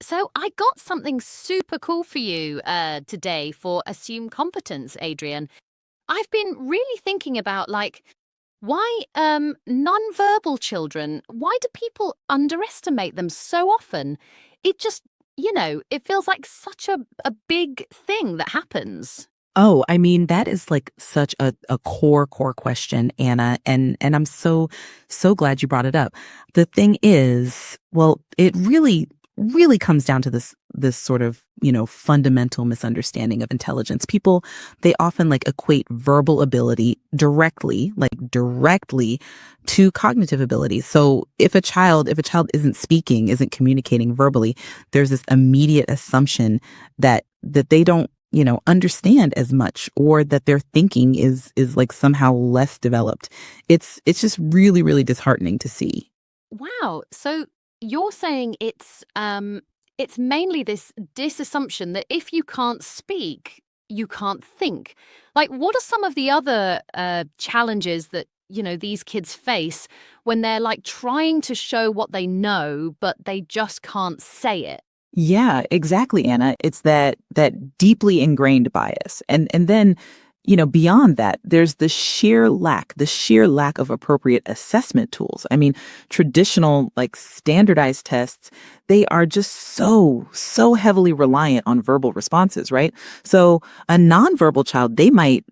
So I got something super cool for you today for Assume Competence, Adrian. I've been really thinking about why nonverbal children, why do people underestimate them so often? It just, it feels like such a big thing that happens. Oh, I mean, that is like such a core question, Anna, and I'm so glad you brought it up. The thing is, well, it really comes down to this sort of, fundamental misunderstanding of intelligence. People, they often like equate verbal ability directly to cognitive ability. So if a child isn't speaking, isn't communicating verbally, there's this immediate assumption that they don't understand as much, or that their thinking is like somehow less developed. It's just really disheartening to see. Wow. So you're saying it's mainly this disassumption that if you can't speak, you can't think. Like, what are some of the other challenges that these kids face when they're like trying to show what they know, but they just can't say it? Yeah, exactly, Anna. It's that deeply ingrained bias. And then, beyond that, there's the sheer lack of appropriate assessment tools. I mean, traditional like standardized tests, they are just so heavily reliant on verbal responses, right? So a nonverbal child, they might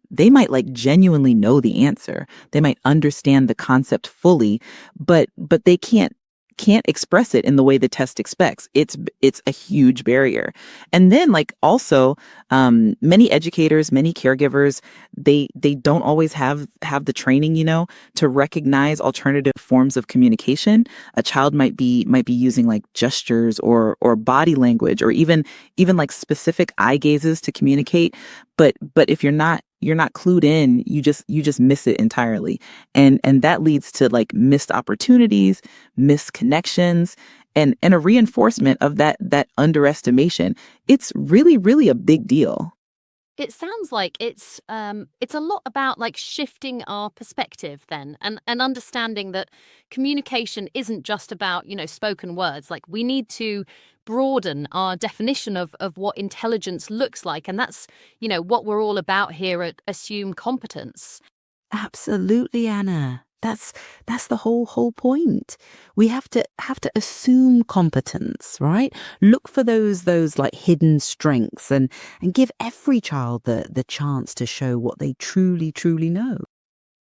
like genuinely know the answer. They might understand the concept fully, but they can't express it in the way the test expects. It's a huge barrier. And then like also many educators, many caregivers, they don't always have the training, to recognize alternative forms of communication. A child might be using like gestures or body language, or even like specific eye gazes to communicate. But if you're not clued in, you just miss it entirely. And that leads to like missed opportunities, missed connections, and a reinforcement of that underestimation. It's really a big deal. It sounds like it's a lot about like shifting our perspective then and understanding that communication isn't just about, spoken words. Like we need to broaden our definition of what intelligence looks like. And that's, what we're all about here at Assume Competence. Absolutely, Anna. That's the whole point. We have to assume competence, right? Look for those like hidden strengths, and give every child the chance to show what they truly know.